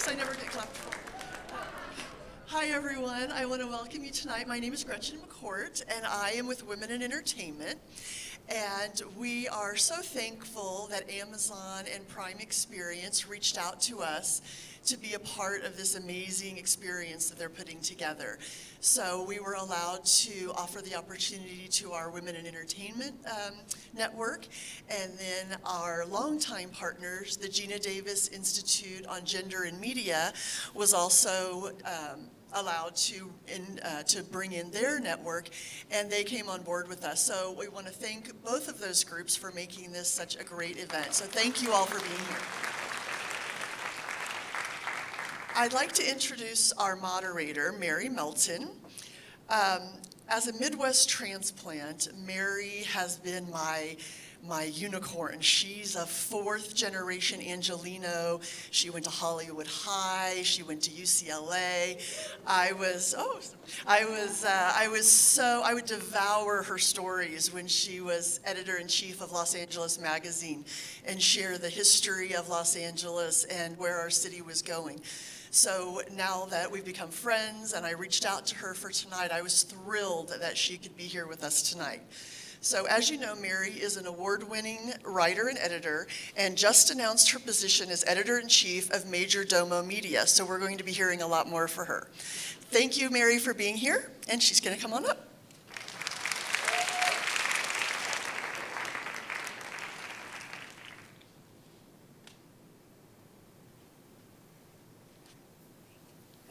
Thanks, I never get clapped for. Hi everyone, I want to welcome you tonight. My name is Gretchen McCourt and I am with Women in Entertainment. And we are so thankful that Amazon and Prime Experience reached out to us to be a part of this amazing experience that they're putting together. So we were allowed to offer the opportunity to our Women in Entertainment network, and then our longtime partners, the Gina Davis Institute on Gender and Media, was also allowed to bring in their network, and they came on board with us. So we want to thank both of those groups for making this such a great event. So thank you all for being here. I'd like to introduce our moderator, Mary Melton. As a Midwest transplant, Mary has been my unicorn. She's a fourth generation Angelino. She went to Hollywood High. She went to UCLA. I would devour her stories when she was editor-in-chief of Los Angeles Magazine and share the history of Los Angeles and where our city was going. So now that we've become friends and I reached out to her for tonight, I was thrilled that she could be here with us tonight. So as you know, Mary is an award-winning writer and editor and just announced her position as editor-in-chief of Major Domo Media. So we're going to be hearing a lot more for her. Thank you, Mary, for being here, and she's going to come on up.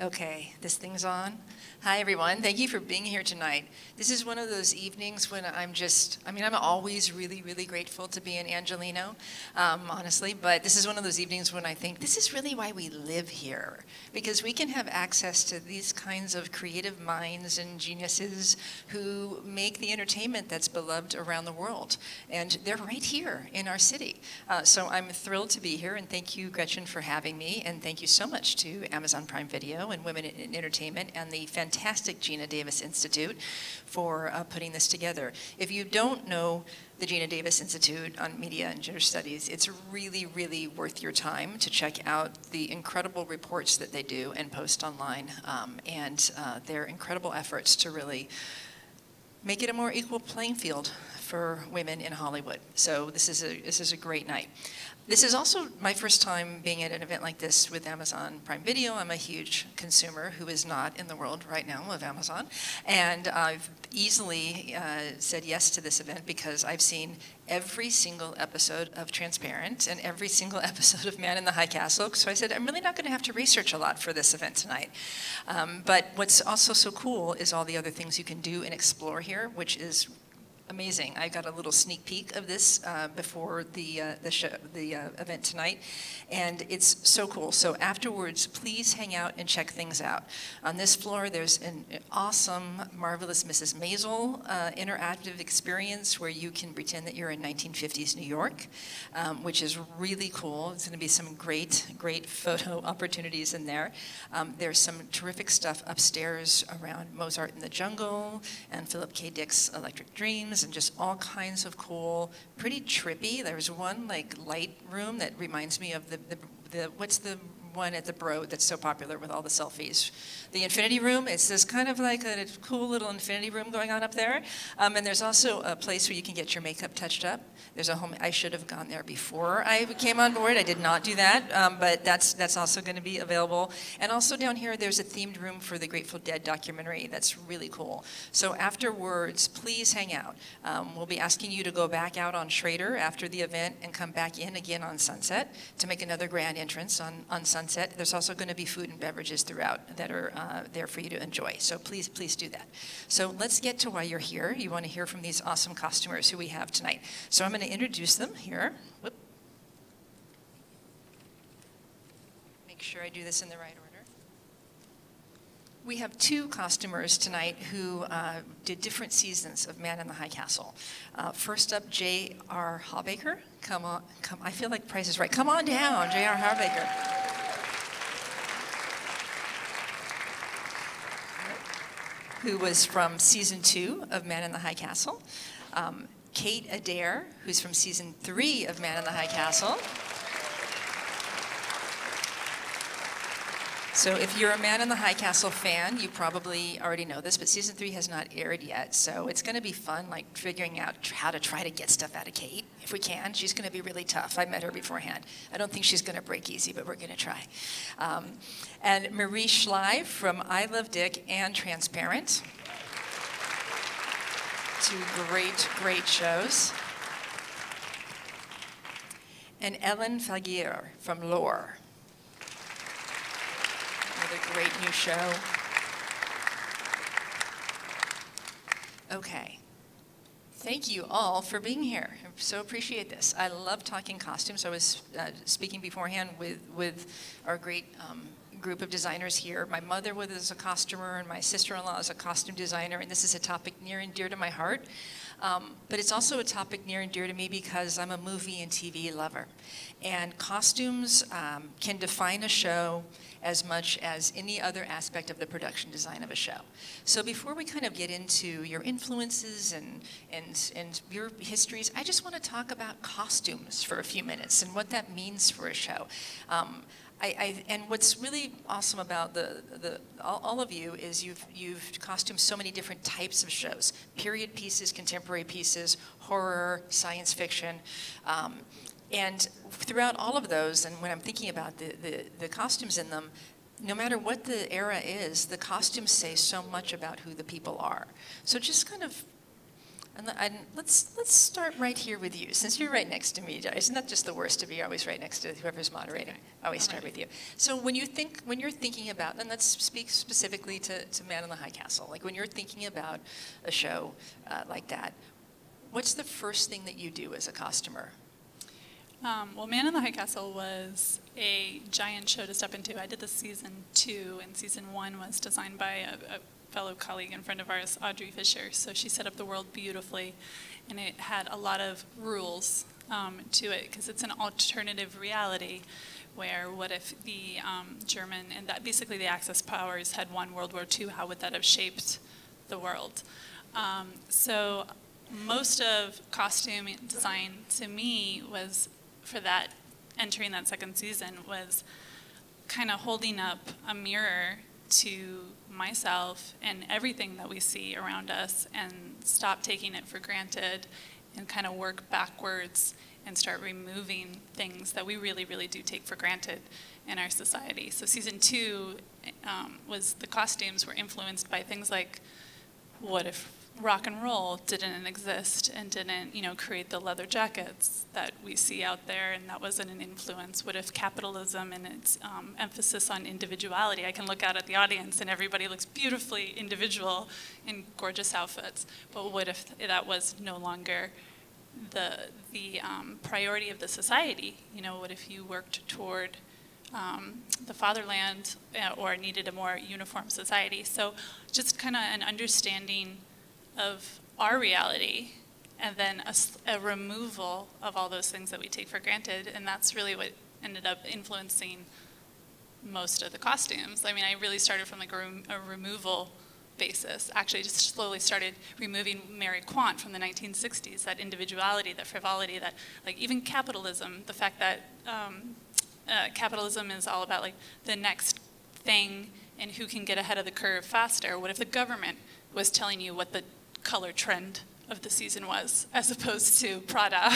Okay, this thing's on. Hi, everyone. Thank you for being here tonight. This is one of those evenings when I'm always really, really grateful to be an Angelino, honestly, but this is one of those evenings when I think this is really why we live here, because we can have access to these kinds of creative minds and geniuses who make the entertainment that's beloved around the world, and they're right here in our city. So I'm thrilled to be here, and thank you, Gretchen, for having me, and thank you so much to Amazon Prime Video and Women in Entertainment and the fantastic Gina Davis Institute for putting this together. If you don't know the Gina Davis Institute on Media and Gender Studies, it's really, really worth your time to check out the incredible reports that they do and post online, and their incredible efforts to really make it a more equal playing field for women in Hollywood. So this is a great night. This is also my first time being at an event like this with Amazon Prime Video. I'm a huge consumer who is not in the world right now of Amazon. And I've easily said yes to this event because I've seen every single episode of Transparent and every single episode of Man in the High Castle. So I said, I'm really not going to have to research a lot for this event tonight. But what's also so cool is all the other things you can do and explore here, which is amazing. I got a little sneak peek of this before the event tonight, and it's so cool. So afterwards, please hang out and check things out. On this floor, there's an awesome, marvelous Mrs. Maisel interactive experience where you can pretend that you're in 1950s New York, which is really cool. There's going to be some great photo opportunities in there. There's some terrific stuff upstairs around Mozart in the Jungle and Philip K. Dick's Electric Dreams, and just all kinds of cool, pretty trippy. There's one like light room that reminds me of the what's the one at the Broad that's so popular with all the selfies. The Infinity Room, it's this kind of like a cool little Infinity Room going on up there. And there's also a place where you can get your makeup touched up. There's a home, I should have gone there before I came on board. I did not do that, but that's also going to be available. And also down here, there's a themed room for the Grateful Dead documentary. That's really cool. So afterwards, please hang out. We'll be asking you to go back out on Schrader after the event and come back in again on Sunset to make another grand entrance on Sunset. There's also going to be food and beverages throughout that are there for you to enjoy. So please do that. So let's get to why you're here. You want to hear from these awesome costumers who we have tonight. So I'm going to introduce them here. Whoop. Make sure I do this in the right order. We have two costumers tonight who did different seasons of Man in the High Castle. First up, J.R. Hawbaker. Come on, I feel like Price is Right. Come on down, J.R. Hawbaker. Who was from season 2 of Man in the High Castle. Cate Adair, who's from season 3 of Man in the High Castle. So if you're a Man in the High Castle fan, you probably already know this, but season 3 has not aired yet. So it's going to be fun, like figuring out how to try to get stuff out of Cate, if we can. She's going to be really tough. I met her beforehand. I don't think she's going to break easy, but we're going to try. And Marie Schley from I Love Dick and Transparent. 2 great, great shows. And Ellen Faguier from Lore. Another great new show. Okay. Thank you all for being here. I so appreciate this. I love talking costumes. I was speaking beforehand with our great group of designers here. My mother was a costumer, and my sister-in-law is a costume designer, and this is a topic near and dear to my heart. But it's also a topic near and dear to me because I'm a movie and TV lover. And costumes can define a show as much as any other aspect of the production design of a show. So before we kind of get into your influences and your histories, I just want to talk about costumes for a few minutes and what that means for a show. And what's really awesome about all of you is you've costumed so many different types of shows: period pieces, contemporary pieces, horror, science fiction, and throughout all of those. And when I'm thinking about the costumes in them, no matter what the era is, the costumes say so much about who the people are. So just kind of. And let's start right here with you, since you're right next to me. Isn't that just the worst to be always right next to whoever's moderating? I always start with you. So when you're thinking about, and let's speak specifically to Man in the High Castle, like when you're thinking about a show like that, what's the first thing that you do as a costumer? Well, Man in the High Castle was a giant show to step into. I did the season 2, and season 1 was designed by a fellow colleague and friend of ours, Audrey Fisher. So she set up the world beautifully, and it had a lot of rules to it, because it's an alternative reality where what if the German and that basically the Axis powers had won World War II, how would that have shaped the world? So most of costume design to me was, for that, entering that second season, was kind of holding up a mirror to myself and everything that we see around us, and stop taking it for granted and kind of work backwards and start removing things that we really, really do take for granted in our society. So season 2 was, the costumes were influenced by things like, what if rock and roll didn't exist and didn't, create the leather jackets that we see out there, and that wasn't an influence? What if capitalism and its emphasis on individuality? I can look out at the audience and everybody looks beautifully individual in gorgeous outfits, but what if that was no longer the priority of the society? What if you worked toward the fatherland or needed a more uniform society? So just kind of an understanding of our reality, and then a removal of all those things that we take for granted, and that's really what ended up influencing most of the costumes. I mean, I really started from like a removal basis. Actually, just slowly started removing Mary Quant from the 1960s, that individuality, that frivolity, that like even capitalism, the fact that capitalism is all about like the next thing and who can get ahead of the curve faster. What if the government was telling you what the color trend of the season was, as opposed to Prada?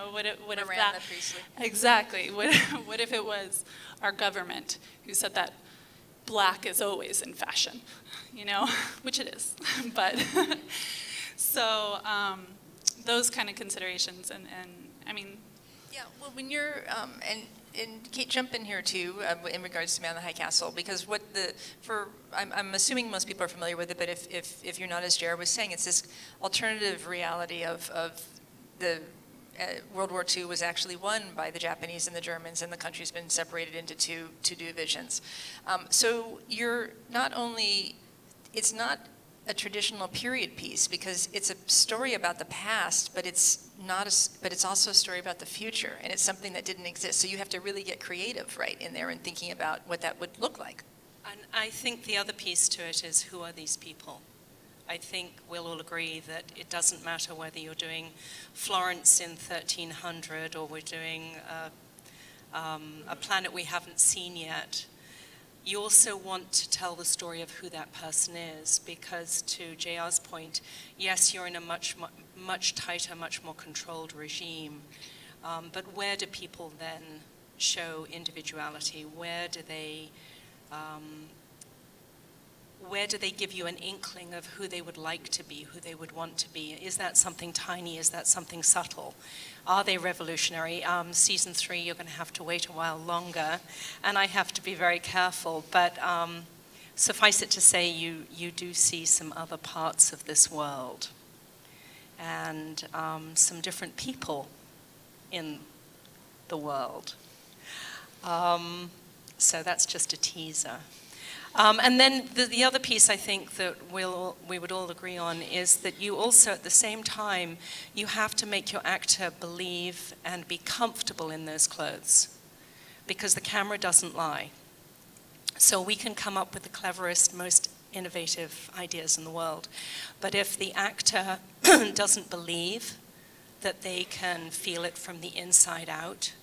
What if that? Priestley. Exactly. What if it was our government who said that black is always in fashion? Which it is. But so those kind of considerations, and I mean. Yeah. Well, when you're and Cate, jump in here too in regards to Man in the High Castle, because I'm assuming most people are familiar with it, but if you're not, as Jared was saying, it's this alternative reality of the World War II was actually won by the Japanese and the Germans, and the country's been separated into two divisions. So you're not only, it's not a traditional period piece because it's a story about the past, but it's also a story about the future, and it's something that didn't exist. So you have to really get creative right in there and thinking about what that would look like. And I think the other piece to it is, who are these people? I think we'll all agree that it doesn't matter whether you're doing Florence in 1300 or we're doing a planet we haven't seen yet. you also want to tell the story of who that person is, because to JR's point, yes, you're in a much tighter, much more controlled regime, but where do people then show individuality? Where do they give you an inkling of who they would like to be, who they would want to be? Is that something tiny? Is that something subtle? Are they revolutionary? Season 3, you're going to have to wait a while longer, and I have to be very careful. But suffice it to say, you do see some other parts of this world, and some different people in the world. So that's just a teaser. And then the other piece I think that we would all agree on is that you also, at the same time, you have to make your actor believe and be comfortable in those clothes, because the camera doesn't lie. So we can come up with the cleverest, most innovative ideas in the world, but if the actor doesn't believe that they can feel it from the inside out,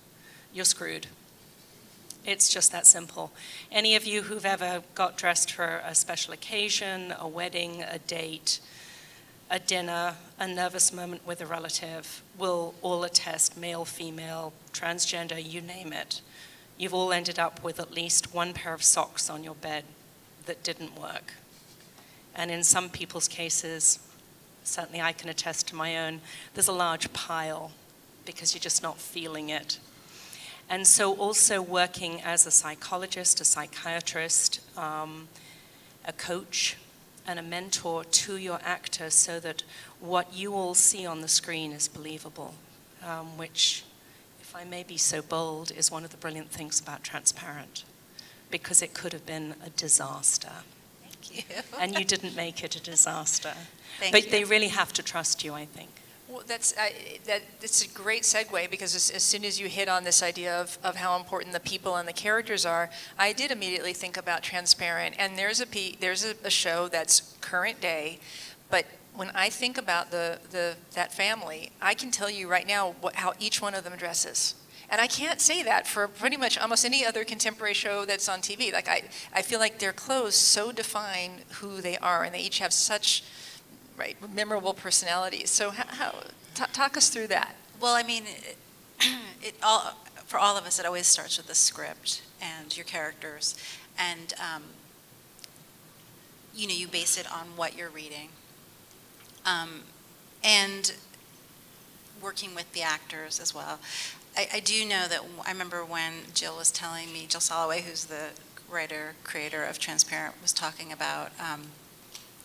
you're screwed. It's just that simple. Any of you who've ever got dressed for a special occasion, a wedding, a date, a dinner, a nervous moment with a relative, will all attest, male, female, transgender, you name it. You've all ended up with at least one pair of socks on your bed that didn't work. And in some people's cases, certainly I can attest to my own, there's a large pile because you're just not feeling it. And so also working as a psychologist, a psychiatrist, a coach, and a mentor to your actor so that what you all see on the screen is believable, which, if I may be so bold, is one of the brilliant things about Transparent, because it could have been a disaster. Thank you. And you didn't make it a disaster. But they really have to trust you, I think. Well, that's a great segue, because as soon as you hit on this idea of how important the people and the characters are, I did immediately think about Transparent. And there's a show that's current day, but when I think about that family, I can tell you right now how each one of them dresses. And I can't say that for pretty much almost any other contemporary show that's on TV. Like I feel like their clothes so define who they are, and they each have such memorable personalities. So talk us through that. Well, I mean, for all of us, it always starts with the script and your characters, and you base it on what you're reading, and working with the actors as well. I do know that I remember when Jill was telling me, Jill Soloway, who's the writer, creator of Transparent, was talking about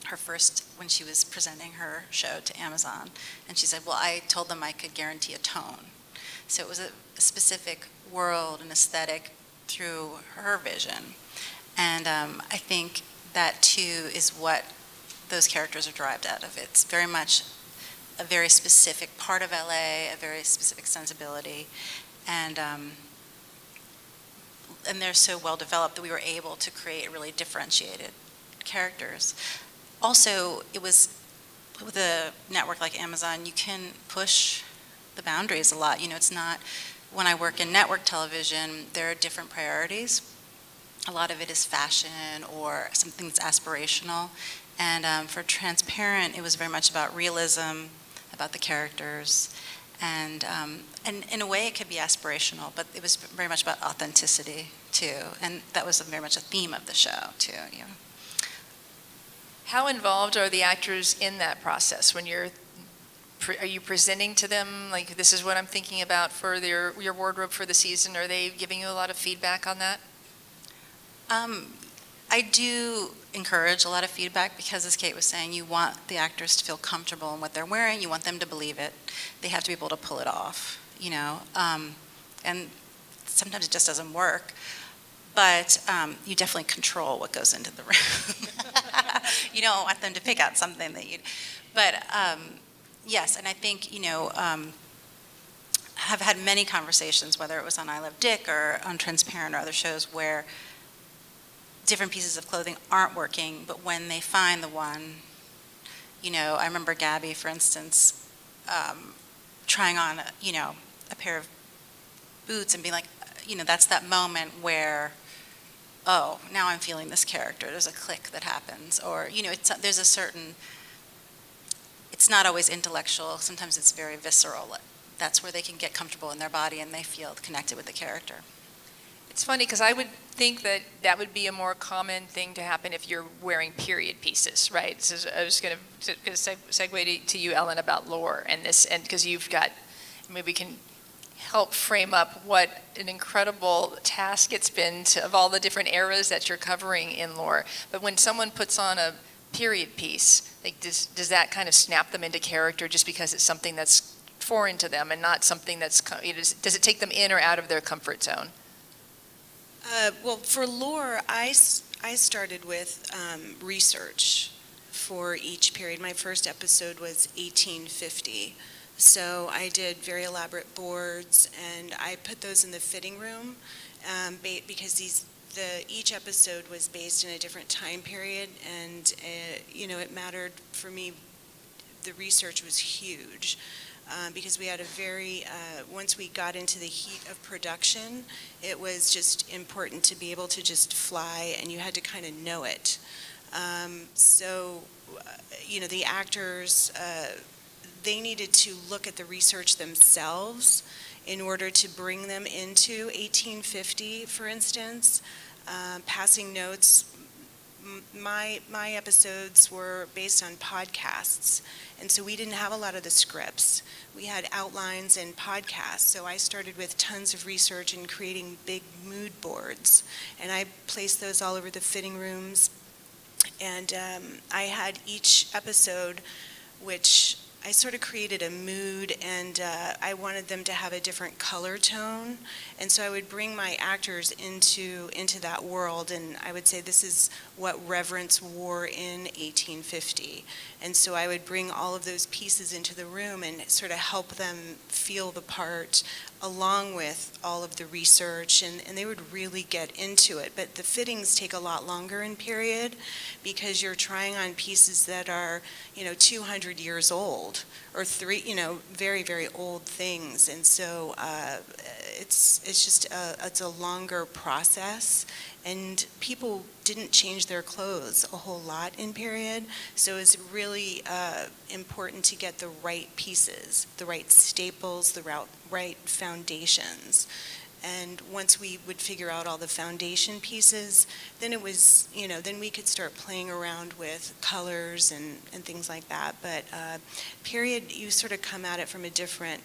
her first, when she was presenting her show to Amazon, and she said, well, I told them I could guarantee a tone. So it was a specific world and aesthetic through her vision. And I think that too is what those characters are derived out of. It's very much a very specific part of LA, a very specific sensibility, and they're so well developed that we were able to create really differentiated characters. Also, it was with a network like Amazon, you can push the boundaries a lot. It's not, when I work in network television, there are different priorities. A lot of it is fashion or something that's aspirational. And for Transparent, it was very much about realism, about the characters. And in a way, it could be aspirational, but it was very much about authenticity, too. And that was very much a theme of the show, too. How involved are the actors in that process? When are you presenting to them, like, this is what I'm thinking about for your wardrobe for the season? Are they giving you a lot of feedback on that? I do encourage a lot of feedback, because, as Kate was saying, you want the actors to feel comfortable in what they're wearing. You want them to believe it. They have to be able to pull it off, and sometimes it just doesn't work. But you definitely control what goes into the room. You don't want them to pick out something that you. But yes, and I think have had many conversations, whether it was on I Love Dick or on Transparent or other shows, where different pieces of clothing aren't working, but when they find the one, I remember Gabby, for instance, trying on a pair of boots and being like, that's that moment where, oh, now I'm feeling this character. There's a click that happens, or there's a certain. It's not always intellectual. Sometimes it's very visceral. That's where they can get comfortable in their body and they feel connected with the character. It's funny because I would think that that would be a more common thing to happen if you're wearing period pieces, right? So I was going to segue to you, Ellen, about lore and this, and because you've got, maybe we can help frame up what an incredible task it's been of all the different eras that you're covering in lore. But when someone puts on a period piece, like does that kind of snap them into character just because it's something that's foreign to them and not something that's, does it take them in or out of their comfort zone? Well, for lore, I started with research for each period. My first episode was 1850. So I did very elaborate boards, and I put those in the fitting room because each episode was based in a different time period, and it mattered for me. The research was huge. Because we had a very, once we got into the heat of production, it was just important to be able to just fly, and you had to kind of know it. The actors, they needed to look at the research themselves in order to bring them into 1850, for instance. Passing notes. My episodes were based on podcasts, and so we didn't have a lot of the scripts. We had outlines and podcasts, so I started with tons of research and creating big mood boards, and I placed those all over the fitting rooms, and I had each episode, which I sort of created a mood, and I wanted them to have a different color tone, and so I would bring my actors into that world, and I would say this is what reverence wore in 1850, and so I would bring all of those pieces into the room and sort of help them feel the part along with all of the research, and they would really get into it. But the fittings take a lot longer in period because you're trying on pieces that are 200 years old, or very, very old things, and so it's a longer process, and people didn't change their clothes a whole lot in period, so it's really important to get the right pieces, the right staples, the right foundations. And once we would figure out all the foundation pieces, then it was, then we could start playing around with colors and things like that. But period, you sort of come at it from a different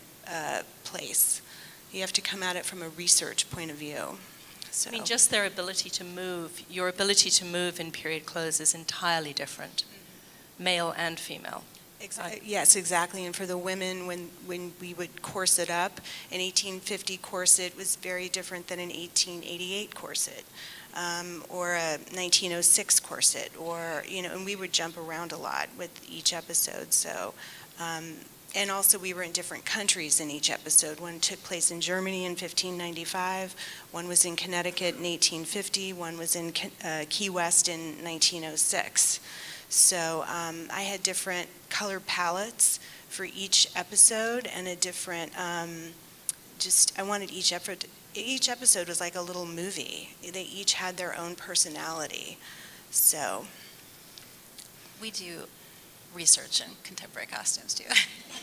place. You have to come at it from a research point of view. So. I mean, just their ability to move, your ability to move in period clothes is entirely different, male and female. Yes, exactly. And for the women, when we would corset up, an 1850 corset was very different than an 1888 corset, or a 1906 corset, or, and we would jump around a lot with each episode. So, and also we were in different countries in each episode. One took place in Germany in 1595, one was in Connecticut in 1850, one was in Key West in 1906. So I had different color palettes for each episode, and a different, I wanted each episode was like a little movie. They each had their own personality, so. We do research in contemporary costumes too.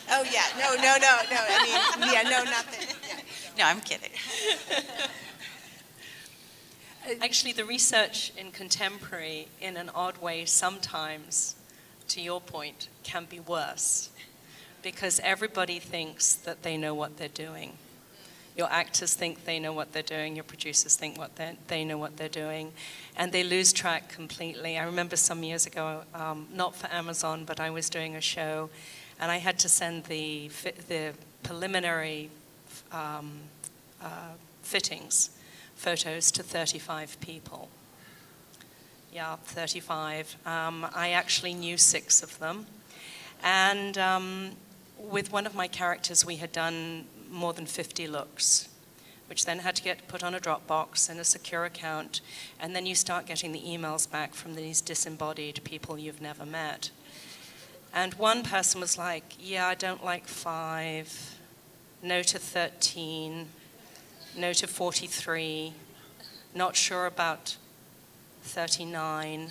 Oh yeah, no, I mean, yeah, no, nothing. Yeah. No, I'm kidding. Actually, the research in contemporary, in an odd way, sometimes, to your point, can be worse, because everybody thinks that they know what they're doing. Your actors think they know what they're doing, your producers think they know what they're doing, and they lose track completely. I remember some years ago, not for Amazon, but I was doing a show, and I had to send the preliminary fittings, photos, to 35 people. Yeah, 35. I actually knew 6 of them. And with one of my characters, we had done more than 50 looks, which then had to get put on a Dropbox and a secure account. And then you start getting the emails back from these disembodied people you've never met. And one person was like, yeah, I don't like 5, no to 13, no to 43, not sure about 39.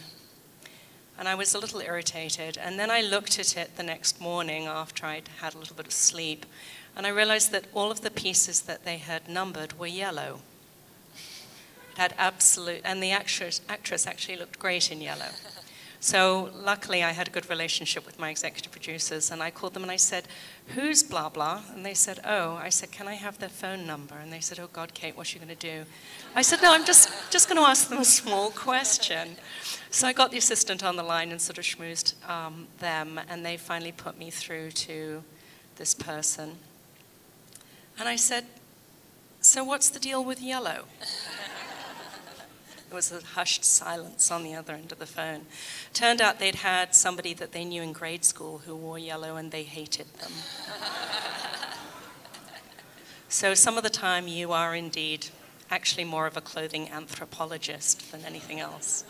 And I was a little irritated. And then I looked at it the next morning after I'd had a little bit of sleep, and I realized that all of the pieces that they had numbered were yellow. It had absolute, and the actress actually looked great in yellow. So luckily I had a good relationship with my executive producers, and I called them and I said, "Who's blah blah?" And they said, "Oh." I said, "Can I have their phone number?" And they said, "Oh God, Kate, what's she going to do?" I said, "No, I'm just going to ask them a small question." So I got the assistant on the line and sort of schmoozed them, and they finally put me through to this person. And I said, "So what's the deal with yellow?" There was a hushed silence on the other end of the phone. Turned out they'd had somebody that they knew in grade school who wore yellow, and they hated them. So some of the time you are indeed actually more of a clothing anthropologist than anything else.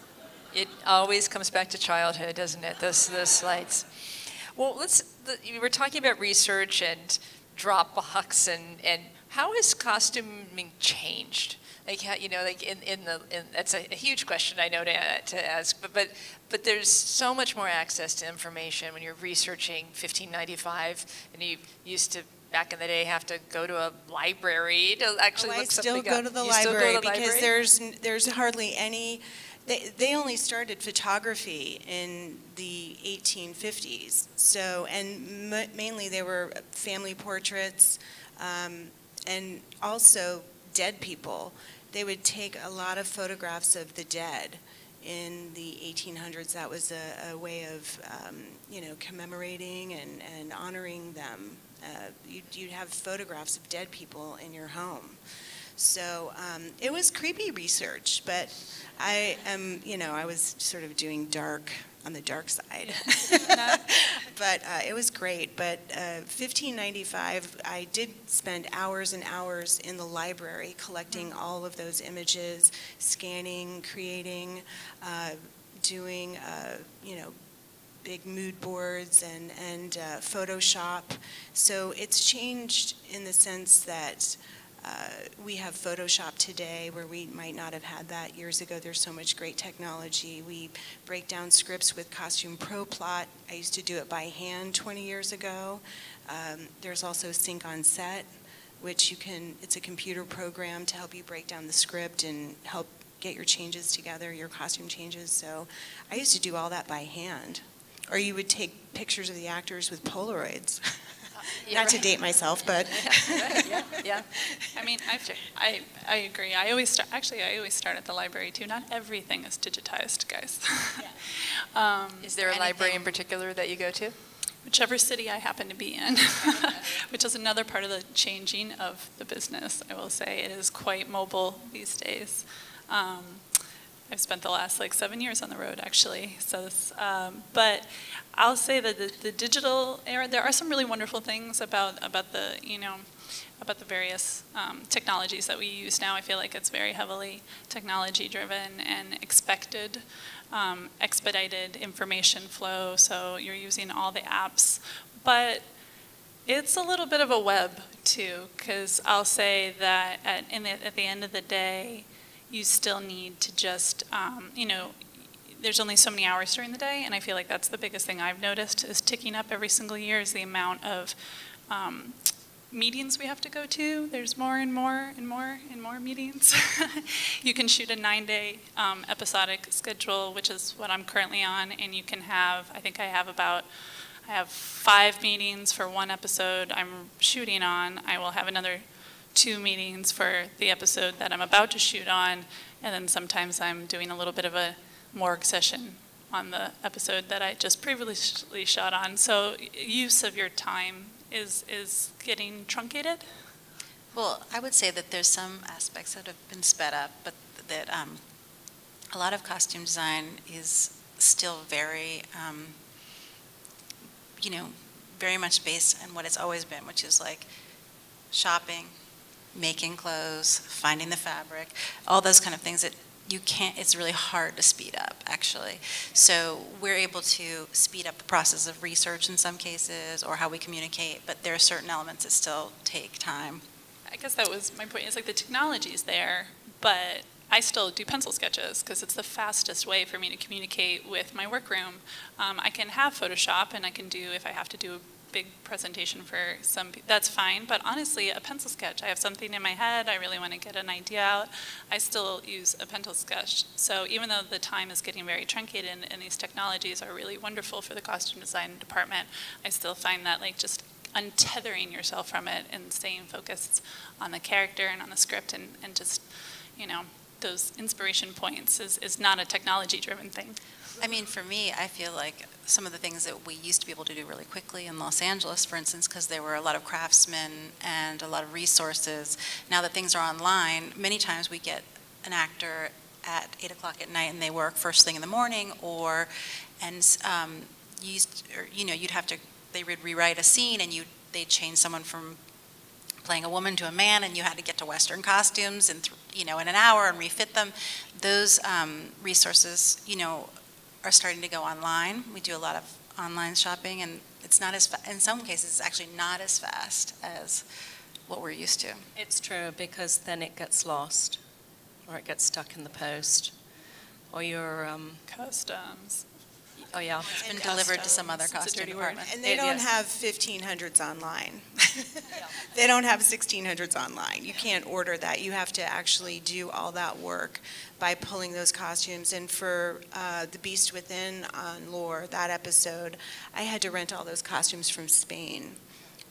It always comes back to childhood, doesn't it? Those lights. Well, we were talking about research and Dropbox, and how has costuming changed? Like, how, like that's a huge question, I know, to ask, but there's so much more access to information when you're researching 1595, and you used to, back in the day, have to go to a library to actually look something up. I still go to the library because there's hardly any. They only started photography in the 1850s, so, and mainly they were family portraits, and also dead people. They would take a lot of photographs of the dead in the 1800s. That was a way of, commemorating and honoring them. You'd have photographs of dead people in your home. So it was creepy research, but I was sort of doing on the dark side. But it was great. But 1595, I did spend hours and hours in the library collecting all of those images, scanning, creating, doing, big mood boards and Photoshop. So it's changed in the sense that we have Photoshop today where we might not have had that years ago. There's so much great technology. We break down scripts with Costume Pro Plot. I used to do it by hand 20 years ago. There's also Sync on Set, which it's a computer program to help you break down the script and help get your changes together, your costume changes. So I used to do all that by hand. Or you would take pictures of the actors with Polaroids. Not to date myself, but yeah. I mean, I agree. I always start at the library too. Not everything is digitized, guys. Yeah. Is there a library in particular that you go to? Whichever city I happen to be in, which is another part of the changing of the business. I will say it is quite mobile these days. I've spent the last 7 years on the road, actually. So, but I'll say that the digital era, there are some really wonderful things about the various technologies that we use now. I feel like it's very heavily technology driven and expected, expedited information flow. So you're using all the apps, but it's a little bit of a web too, because I'll say that at the end of the day, you still need to just, there's only so many hours during the day, and I feel like that's the biggest thing I've noticed is ticking up every single year is the amount of meetings we have to go to. There's more and more and more and more meetings. You can shoot a 9-day episodic schedule, which is what I'm currently on, and you can have, I have 5 meetings for one episode I'm shooting on. I will have another 2 meetings for the episode that I'm about to shoot on, and then sometimes I'm doing a little bit of a morgue session on the episode that I just previously shot on. So use of your time is getting truncated? Well, I would say that there's some aspects that have been sped up, but that a lot of costume design is still very, very much based on what it's always been, which is shopping, making clothes, finding the fabric, all those kind of things that it's really hard to speed up, actually. So we're able to speed up the process of research in some cases, or how we communicate, but there are certain elements that still take time. I guess that was my point. It's the technology is there, but I still do pencil sketches because it's the fastest way for me to communicate with my workroom. I can have Photoshop, and I can do, if I have to do a big presentation for that's fine, but honestly, a pencil sketch, I have something in my head, I really want to get an idea out, I still use a pencil sketch. So even though the time is getting very truncated and these technologies are really wonderful for the costume design department, I still find that like just untethering yourself from it and staying focused on the character and on the script and just, you know, those inspiration points is not a technology-driven thing. I mean, for me, I feel like some of the things that we used to be able to do really quickly in Los Angeles, for instance, because there were a lot of craftsmen and a lot of resources. Now that things are online, many times we get an actor at 8 o'clock at night and they work first thing in the morning, you'd have to, they would rewrite a scene and they'd change someone from playing a woman to a man, and you had to get to Western costumes in an hour and refit them. Those resources, are starting to go online. We do a lot of online shopping, and it's not as in some cases it's actually not as fast as what we're used to. It's true, because then it gets lost, or it gets stuck in the post, or your customs. Oh yeah, it's been delivered to some other costume department. And they don't have 1500s online. They don't have 1600s online. You can't order that. You have to actually do all that work by pulling those costumes. And for The Beast Within on Lore, that episode, I had to rent all those costumes from Spain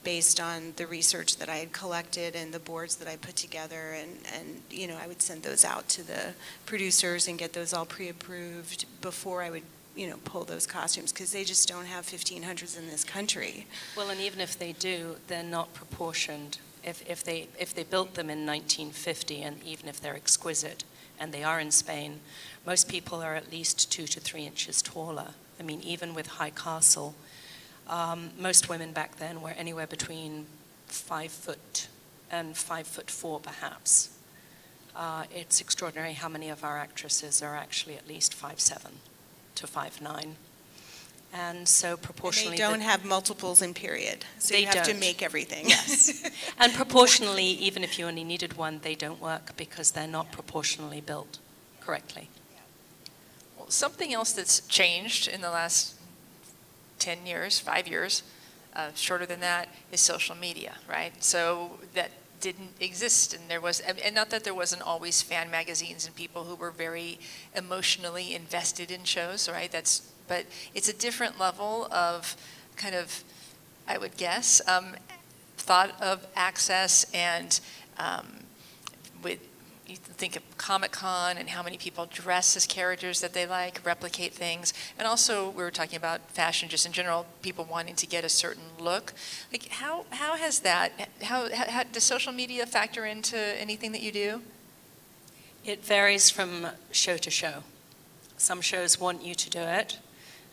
based on the research that I had collected and the boards that I put together. And I would send those out to the producers and get those all pre-approved before I would pull those costumes, because they just don't have 1500s in this country. Well, and even if they do, they're not proportioned. If they built them in 1950, and even if they're exquisite, and they are in Spain, most people are at least 2 to 3 inches taller. I mean, even with high castle, most women back then were anywhere between 5 foot and 5'4" perhaps. It's extraordinary how many of our actresses are actually at least 5'7" to 5'9", and so proportionally and they don't have multiples in period, so they you have to don't. make everything. Yes, and proportionally, even if you only needed one, they don't work because they're not proportionally built correctly. Well, something else that's changed in the last 10 years, 5 years, shorter than that, is social media, right? So that didn't exist, and and not that there wasn't always fan magazines and people who were very emotionally invested in shows, right? But it's a different level of kind of, I would guess, thought of access, and you think of Comic-Con and how many people dress as characters that they like, replicate things, and also we were talking about fashion just in general, people wanting to get a certain look. Like how has that, how does social media factor into anything that you do? It varies from show to show. Some shows want you to do it,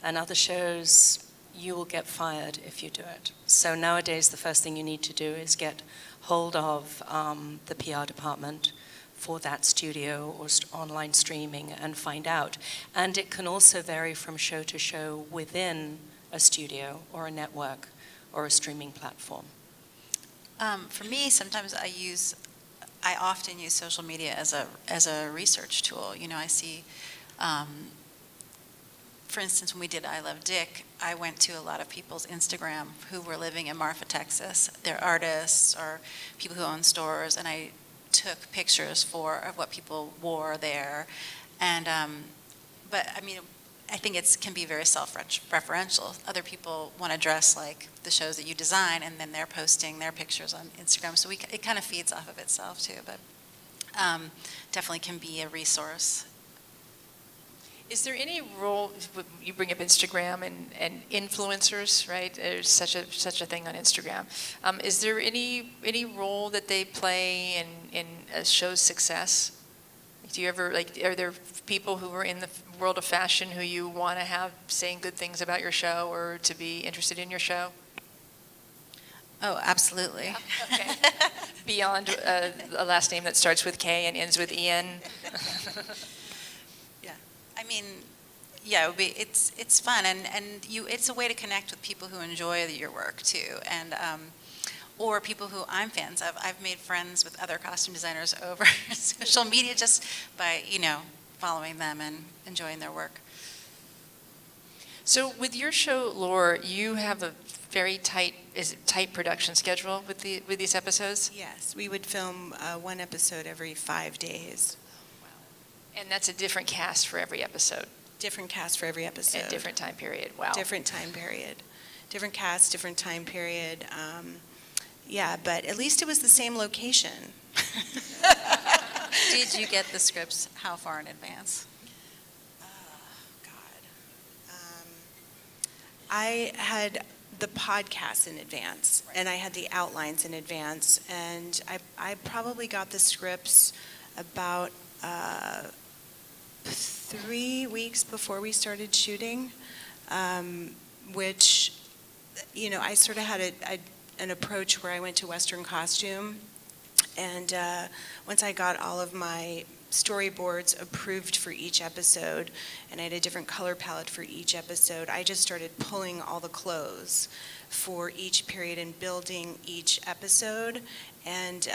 and other shows you will get fired if you do it. So nowadays the first thing you need to do is get hold of the PR department for that studio or online streaming and find out. And it can also vary from show to show within a studio or a network or a streaming platform. For me, sometimes I often use social media as a research tool. I see, for instance, when we did I Love Dick, I went to a lot of people's Instagram who were living in Marfa, Texas. They're artists or people who own stores, and I took pictures of what people wore there, and but I mean, I think it can be very self-referential. Other people want to dress like the shows that you design, and then they're posting their pictures on Instagram. So it kind of feeds off of itself too, but definitely can be a resource. Is there any role, you bring up Instagram and influencers, right? There's such a thing on Instagram. Is there any role that they play in a show's success? Do you ever, are there people who are in the world of fashion who you want to have saying good things about your show or to be interested in your show? Oh, absolutely. Yeah. Okay. Beyond a last name that starts with K and ends with Ian? I mean, yeah, it would be. It's fun, and it's a way to connect with people who enjoy your work too. And or people who I'm fans of. I've made friends with other costume designers over social media just by, following them and enjoying their work. So with your show, Laura, you have a very tight production schedule with these episodes? Yes, we would film one episode every 5 days. And that's a different cast for every episode? Different cast for every episode. At different time period, wow. Different time period. Different cast, different time period. Yeah, but at least it was the same location. Did you get the scripts how far in advance? I had the podcast in advance, and I had the outlines in advance, and I probably got the scripts about 3 weeks before we started shooting, which, I sort of had an approach where I went to Western costume, and once I got all of my storyboards approved for each episode, and I had a different color palette for each episode, I just started pulling all the clothes for each period and building each episode. And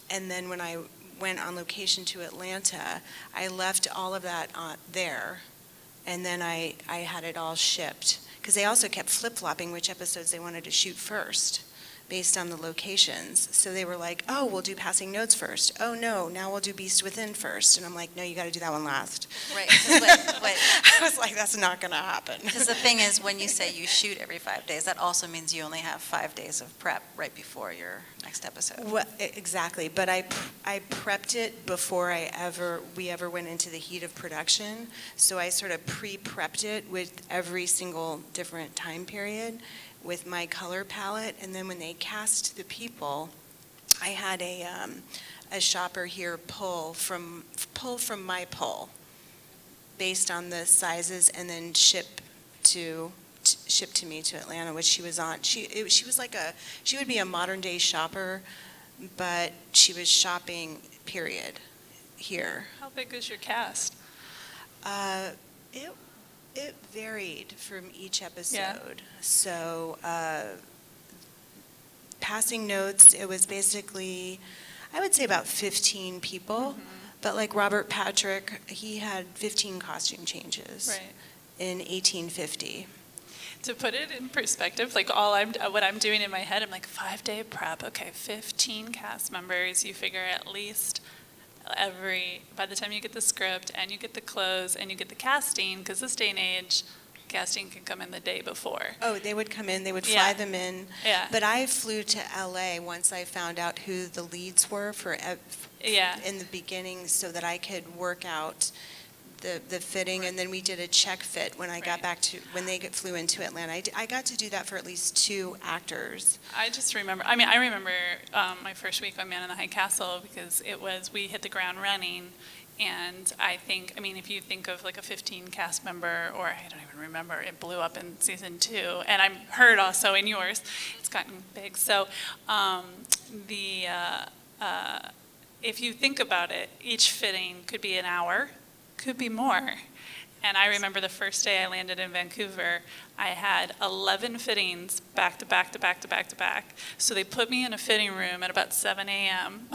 then when I went on location to Atlanta, I left all of that there, and then I had it all shipped, because they also kept flip-flopping which episodes they wanted to shoot first based on the locations. So they were like, oh, we'll do Passing Notes first. Oh, no, now we'll do Beast Within first. And I'm like, no, you got to do that one last. Right. I was like, that's not going to happen. Because the thing is, when you say you shoot every 5 days, that also means you only have 5 days of prep right before your next episode. Well, exactly. But I prepped it before we ever went into the heat of production. So I sort of pre-prepped it with every single different time period with my color palette, and then when they cast the people, I had a shopper here pull from my pull based on the sizes, and then ship to me to Atlanta, which she was on. She would be a modern day shopper, but she was shopping period here. How big is your cast? It varied from each episode. Yeah. So, Passing Notes, it was basically, I would say about 15 people. Mm-hmm. But like Robert Patrick, he had 15 costume changes in 1850. To put it in perspective, like what I'm doing in my head, I'm like 5-day prep. Okay, 15 cast members. You figure at least by the time you get the script and you get the clothes and you get the casting, because this day and age, casting can come in the day before. Oh, they would come in, they would fly them in. Yeah. But I flew to LA once I found out who the leads were in the beginning, so that I could work out the fitting, and then we did a check fit when I got back when they flew into Atlanta. I got to do that for at least 2 actors. I remember my first week on Man in the High Castle, because we hit the ground running, and if you think of like a 15 cast member, or I don't even remember, it blew up in season 2, and I'm heard also in yours, it's gotten big. So if you think about it, each fitting could be an hour, could be more. And I remember the first day I landed in Vancouver, I had 11 fittings back to back to back to back to back. So they put me in a fitting room at about 7 a.m.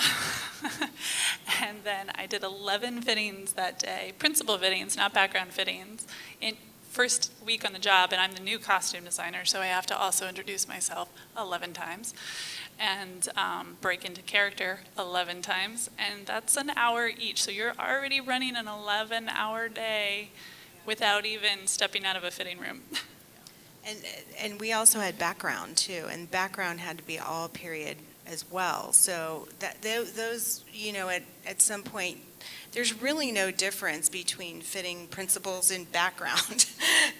And then I did 11 fittings that day, principal fittings, not background fittings. In first week on the job, and I'm the new costume designer, so I have to also introduce myself 11 times. And break into character 11 times, and that's an hour each. So you're already running an 11-hour day without even stepping out of a fitting room. And we also had background too, and background had to be all period as well. So those, at some point, there's really no difference between fitting principals and background,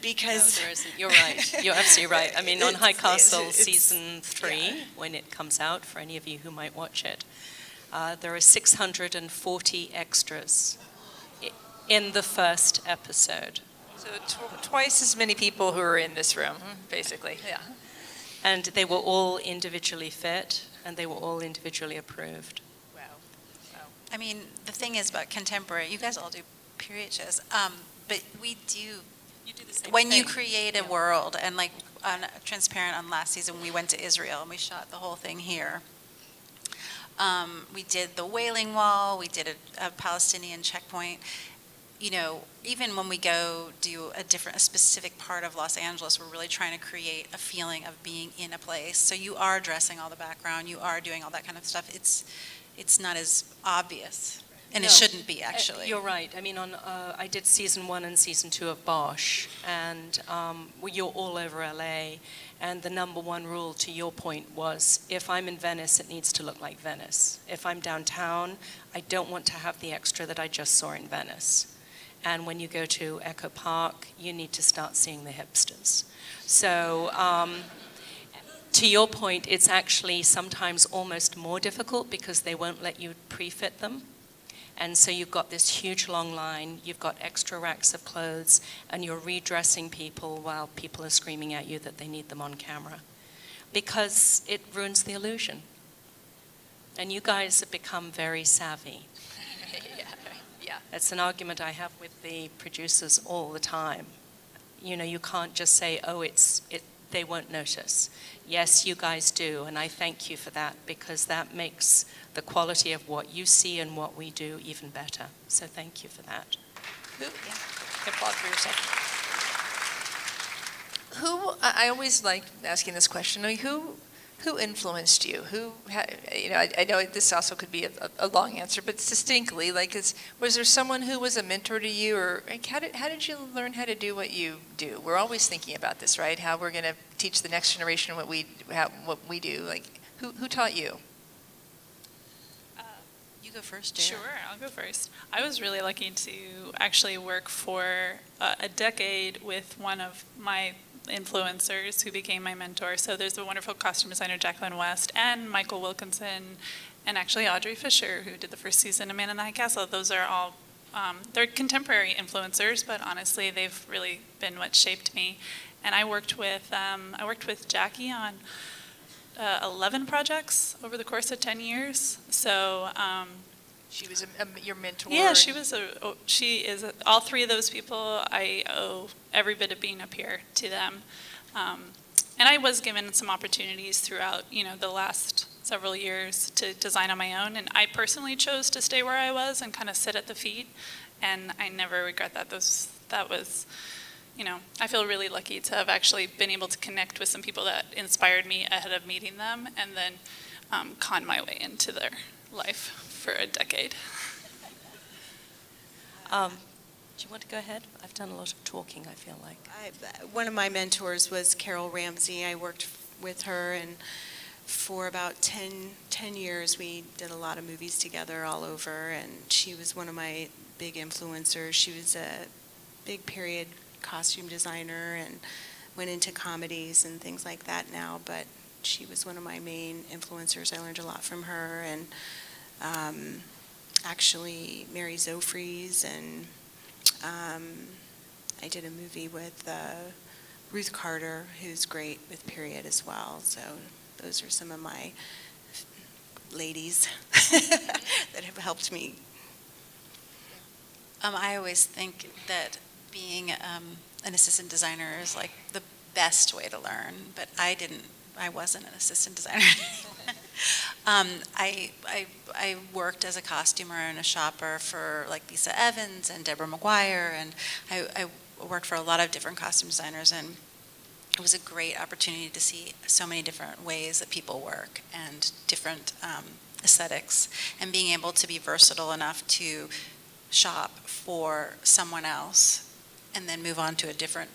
because no, there isn't. You're right. You're absolutely right. I mean, on High Castle season 3, when it comes out, for any of you who might watch it, there are 640 extras in the first episode. So twice as many people who are in this room, basically. Yeah. And they were all individually fit, and they were all individually approved. I mean, the thing is about contemporary, you guys all do period shows, but we do, you do the same when thing. you create a world, and like on Transparent on last season, we went to Israel and we shot the whole thing here. We did the Wailing Wall, we did a Palestinian checkpoint. You know, even when we go do a specific part of Los Angeles, we're really trying to create a feeling of being in a place. So you are dressing all the background, you are doing all that kind of stuff. It's not as obvious, and No, it shouldn't be, actually. You're right. I mean, I did season 1 and season 2 of Bosch, and you're all over LA. And the #1 rule, to your point, was if I'm in Venice, it needs to look like Venice. If I'm downtown, I don't want to have the extra that I just saw in Venice. And when you go to Echo Park, you need to start seeing the hipsters. So to your point, it's actually sometimes almost more difficult because they won't let you pre-fit them. And so you've got this huge long line, you've got extra racks of clothes, and you're redressing people while people are screaming at you that they need them on camera. Because it ruins the illusion. And you guys have become very savvy. Yeah. It's an argument I have with the producers all the time. You know, you can't just say, oh, they won't notice. Yes, you guys do, and I thank you for that because that makes the quality of what you see and what we do even better. So thank you for that. Applaud for yourself. I always like asking this question. I mean, who influenced you? I know this also could be a long answer, but distinctly, was there someone who was a mentor to you, or how did you learn how to do what you do? We're always thinking about this, right? How we're going to teach the next generation what we do. Like, who taught you? You go first, Jada. Sure, I'll go first. I was really lucky to actually work for a decade with one of my influencers who became my mentor. So there's the wonderful costume designer Jacqueline West and Michael Wilkinson and actually Audrey Fisher, who did the first season of Man in the High Castle. Those are all, they're contemporary influencers, but honestly they've really been what shaped me. And I worked with Jackie on 11 projects over the course of 10 years. So She was your mentor? yeah, she is all three of those people. I owe every bit of being up here to them. And I was given some opportunities throughout, the last several years to design on my own. And I personally chose to stay where I was and kind of sit at the feet. And I never regret that. That was, I feel really lucky to have actually been able to connect with some people that inspired me ahead of meeting them, and then con my way into their life for a decade. Do you want to go ahead? I've done a lot of talking, I feel like. One of my mentors was Carol Ramsey. I worked with her, and for about 10 years we did a lot of movies together all over, and she was one of my big influencers. She was a big period costume designer and went into comedies and things like that now, but she was one of my main influencers. I learned a lot from her, and actually Mary Zofries, and I did a movie with Ruth Carter, who's great with period as well. So those are some of my ladies that have helped me. I always think that being an assistant designer is like the best way to learn, but I wasn't an assistant designer. I worked as a costumer and a shopper for like Lisa Evans and Deborah McGuire, and I worked for a lot of different costume designers, and it was a great opportunity to see so many different ways that people work and different aesthetics, and being able to be versatile enough to shop for someone else and then move on to a different.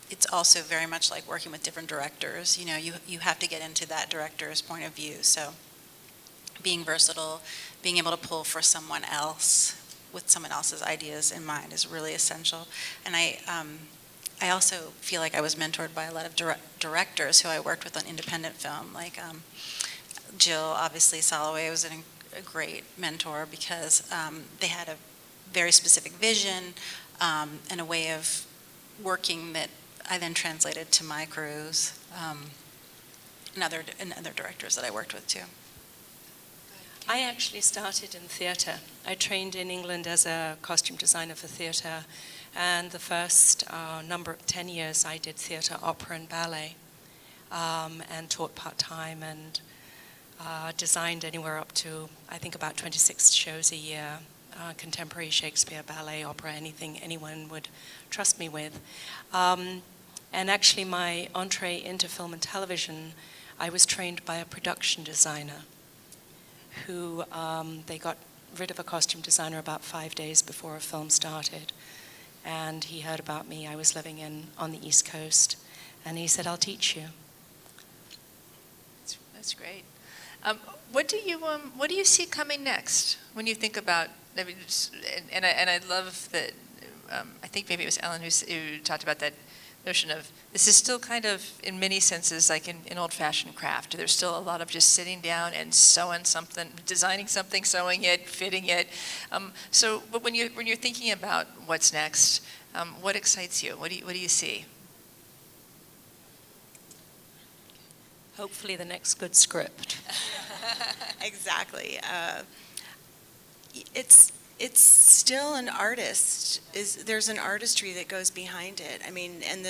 It's also very much like working with different directors. You have to get into that director's point of view. So being versatile, being able to pull for someone else with someone else's ideas in mind is really essential. And I also feel like I was mentored by a lot of directors who I worked with on independent film. Like Jill, obviously, Soloway was a great mentor because they had a very specific vision and a way of working that I then translated to my crews and other directors that I worked with too. I actually started in theatre. I trained in England as a costume designer for theatre, and the first 10 years I did theatre, opera and ballet. and taught part-time and designed anywhere up to, I think, about 26 shows a year, contemporary Shakespeare, ballet, opera, anything anyone would trust me with. And actually my entree into film and television, I was trained by a production designer who they got rid of a costume designer about 5 days before a film started. And he heard about me. I was living on the East Coast. And he said, I'll teach you. That's great. What do you see coming next when you think about? I mean, and I love that. I think maybe it was Ellen who talked about that notion of this is still kind of, in many senses, like an old-fashioned craft. There's still a lot of just sitting down and sewing something, designing something, sewing it, fitting it. But when you're thinking about what's next, what excites you? What do you see? Hopefully the next good script. Exactly. It's still an artist. There's an artistry that goes behind it. I mean, and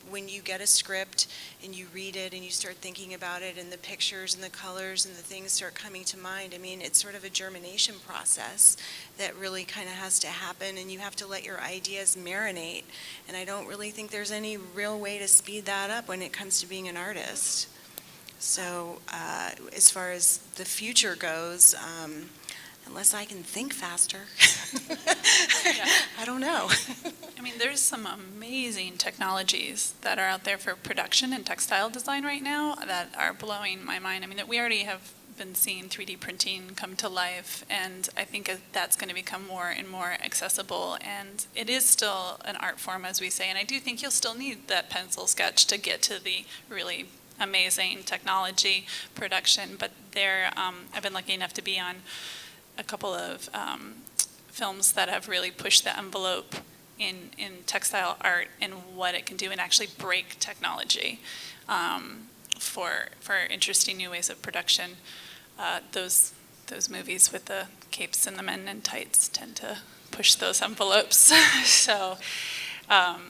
when you get a script and you read it and you start thinking about it and the pictures and the colors and the things start coming to mind, I mean, it's sort of a germination process that really kind of has to happen, and you have to let your ideas marinate. And I don't really think there's any real way to speed that up when it comes to being an artist. So as far as the future goes, unless I can think faster, I don't know. I mean, there's some amazing technologies that are out there for production and textile design right now that are blowing my mind. I mean, we already have been seeing 3D printing come to life, and I think that's going to become more and more accessible. And it is still an art form, as we say, and I do think you'll still need that pencil sketch to get to the really amazing technology production. But I've been lucky enough to be on a couple of films that have really pushed the envelope in textile art and what it can do and actually break technology for interesting new ways of production. Those movies with the capes and the men in tights tend to push those envelopes. So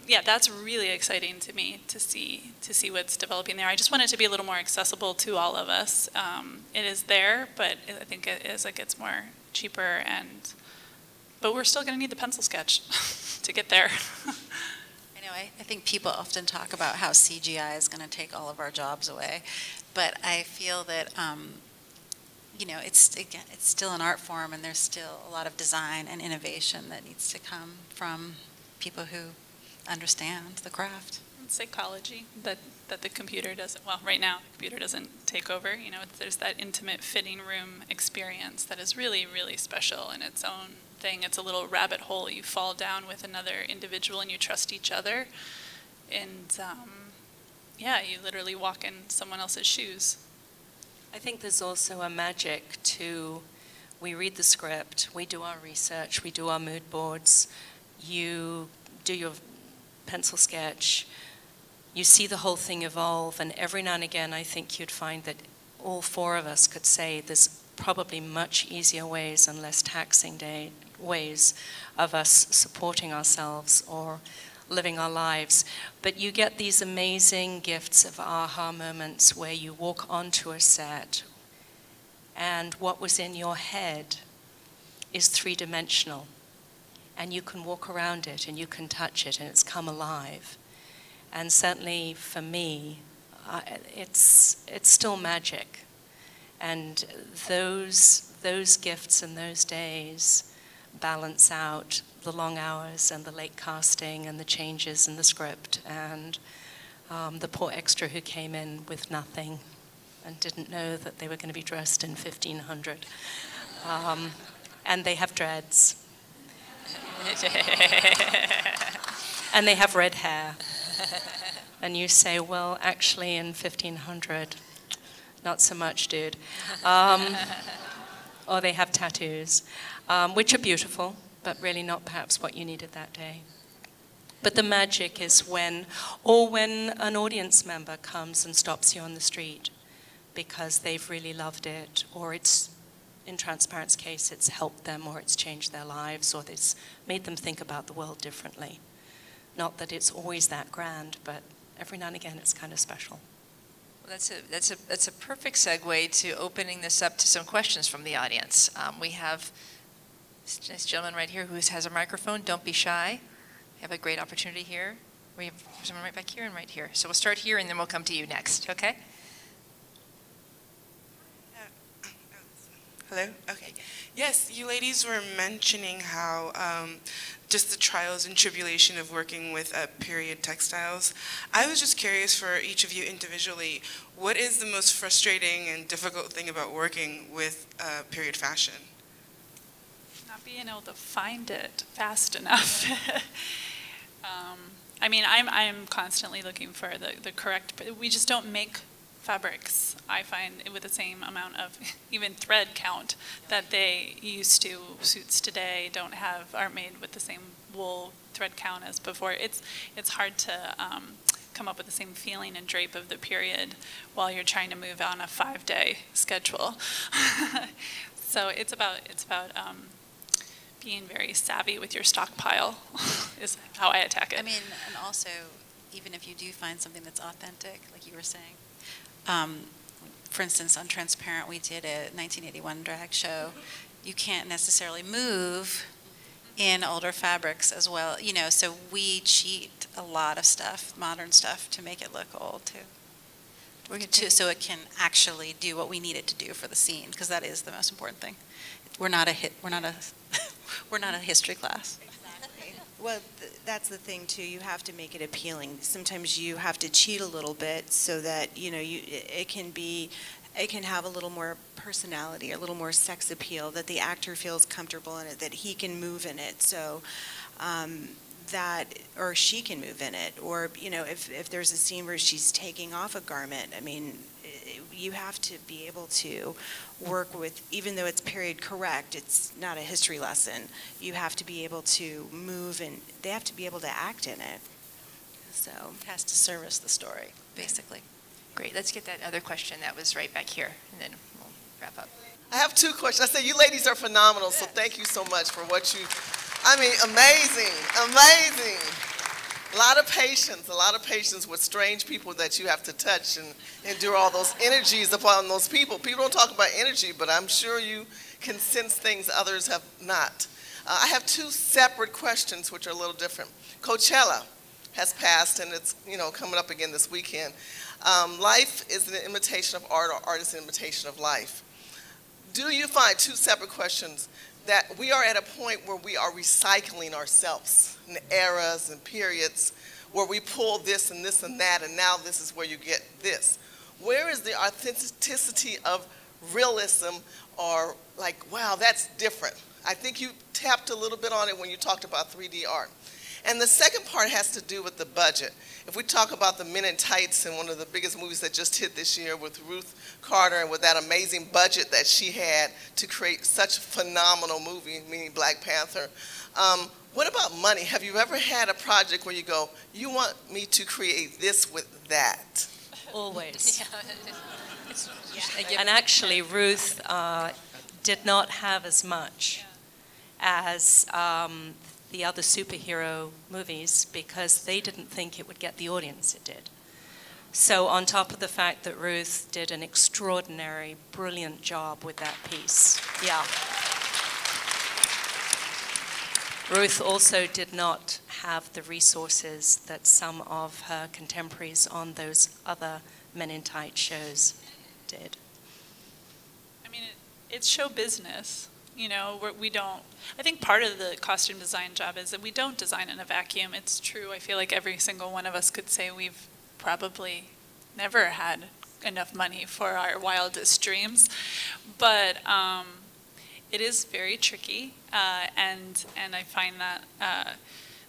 yeah, that's really exciting to me to see what's developing there. I just want it to be a little more accessible to all of us. It is there, but I think as it gets more cheaper, but we're still going to need the pencil sketch to get there. I know, I think people often talk about how CGI is going to take all of our jobs away, but I feel that you know, it's still an art form, and there's still a lot of design and innovation that needs to come from people who understand the craft. Psychology that the computer doesn't, well, right now the computer doesn't take over. You know, there's that intimate fitting room experience that is really, really special in its own thing. It's a little rabbit hole you fall down with another individual, and you trust each other, and yeah, you literally walk in someone else's shoes. I think there's also a magic to, we read the script, we do our research, we do our mood boards, you do your pencil sketch, you see the whole thing evolve, and every now and again I think you'd find that all four of us could say there's probably much easier ways and less taxing ways of us supporting ourselves or living our lives. But you get these amazing gifts of aha moments where you walk onto a set and what was in your head is three-dimensional, and you can walk around it and you can touch it and it's come alive. And certainly for me, it's still magic. And those gifts and those days balance out the long hours and the late casting and the changes in the script and the poor extra who came in with nothing and didn't know that they were going to be dressed in 1500. And they have dreads. And they have red hair. And you say, well, actually in 1500, not so much, dude. Or they have tattoos, which are beautiful, but really not perhaps what you needed that day. But the magic is when an audience member comes and stops you on the street because they've really loved it, or it's, in Transparent's case, it's helped them, or it's changed their lives, or it's made them think about the world differently. Not that it's always that grand, but every now and again it's kind of special. Well, that's a perfect segue to opening this up to some questions from the audience. We have this gentleman right here who has a microphone. Don't be shy. We have a great opportunity here. We have someone right back here and right here. So we'll start here and then we'll come to you next, okay? Hello? Okay. Yes, you ladies were mentioning how just the trials and tribulation of working with period textiles. I was just curious for each of you individually, what is the most frustrating and difficult thing about working with period fashion? Not being able to find it fast enough. I mean, I'm constantly looking for the correct, we just don't make fabrics, I find, with the same amount of even thread count that they used to. Suits today aren't made with the same wool thread count as before. It's hard to come up with the same feeling and drape of the period while you're trying to move on a 5-day schedule. So it's about being very savvy with your stockpile is how I attack it. I mean, and also, even if you do find something that's authentic, like you were saying, for instance, on Transparent, we did a 1981 drag show. You can't necessarily move in older fabrics as well, you know, so we cheat a lot of stuff, modern stuff, to make it look old too. So it can actually do what we need it to do for the scene, because that is the most important thing. We're not a history class. Well, that's the thing too. You have to make it appealing. Sometimes you have to cheat a little bit so that it can have a little more personality, a little more sex appeal, that the actor feels comfortable in it, that he can move in it. So or she can move in it, or if there's a scene where she's taking off a garment, I mean, you have to be able to work with, even though it's period correct, it's not a history lesson, you have to be able to move, and they have to be able to act in it. So it has to service the story, basically. Great, let's get that other question that was right back here, and then we'll wrap up. I have 2 questions. I say you ladies are phenomenal, so thank you so much for what you, amazing, amazing. A lot of patience with strange people that you have to touch and endure all those energies upon those people. People don't talk about energy, but I'm sure you can sense things others have not. I have 2 separate questions which are a little different. Coachella has passed, and it's coming up again this weekend. Life is an imitation of art, or art is an imitation of life. Do you find, 2 separate questions, that we are at a point where we are recycling ourselves in eras and periods where we pull this and this and that, and now this is where you get this? Where is the authenticity of realism, or like, wow, that's different? I think you tapped a little bit on it when you talked about 3D art. And the second part has to do with the budget. If we talk about the Men in Tights, and one of the biggest movies that just hit this year with Ruth Carter, and with that amazing budget that she had to create such a phenomenal movie, meaning Black Panther. What about money? Have you ever had a project where you go, you want me to create this with that? Always. And actually, Ruth did not have as much as the other superhero movies, because they didn't think it would get the audience it did. So on top of the fact that Ruth did an extraordinary, brilliant job with that piece. Yeah. Ruth also did not have the resources that some of her contemporaries on those other Men in Tights shows did. I mean, it's show business. We don't, I think part of the costume design job is that we don't design in a vacuum. It's true. I feel like every single one of us could say we've probably never had enough money for our wildest dreams. But it is very tricky, and I find that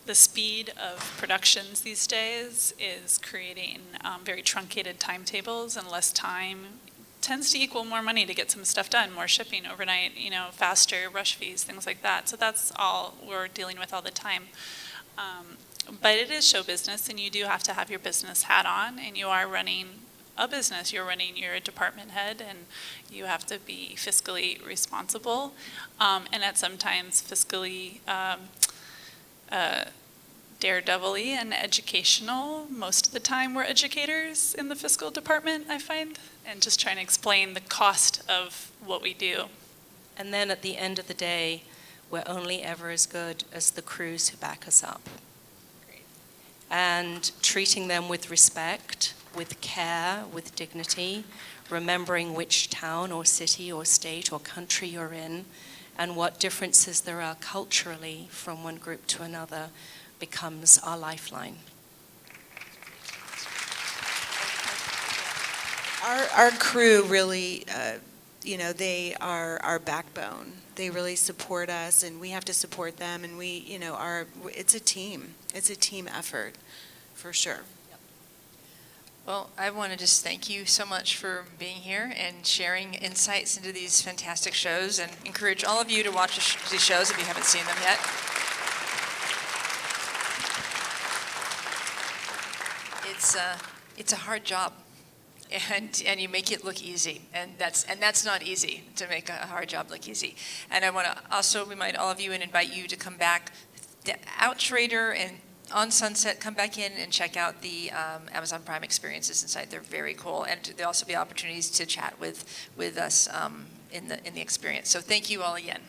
the speed of productions these days is creating very truncated timetables, and less time tends to equal more money to get some stuff done, more shipping overnight, faster rush fees, things like that. So that's all we're dealing with all the time. But it is show business, and you do have to have your business hat on, and you are running a business. You're a department head, and you have to be fiscally responsible, and at sometimes fiscally daredevil-y and educational. Most of the time we're educators in the fiscal department, I find, and just trying to explain the cost of what we do. And then at the end of the day, we're only ever as good as the crews who back us up. Great. And treating them with respect, with care, with dignity, remembering which town or city or state or country you're in, and what differences there are culturally from one group to another becomes our lifeline. Our crew really, they are our backbone. They really support us, and we have to support them, and it's a team. It's a team effort, for sure. Well, I want to just thank you so much for being here and sharing insights into these fantastic shows, and encourage all of you to watch these shows if you haven't seen them yet. It's a hard job, and you make it look easy, and that's not easy, to make a hard job look easy. And I want to also remind all of you and invite you to come back. The Outrader and on Sunset, come back in and check out the Amazon Prime experiences inside. They're very cool, and there'll also be opportunities to chat with us in the experience. So thank you all again.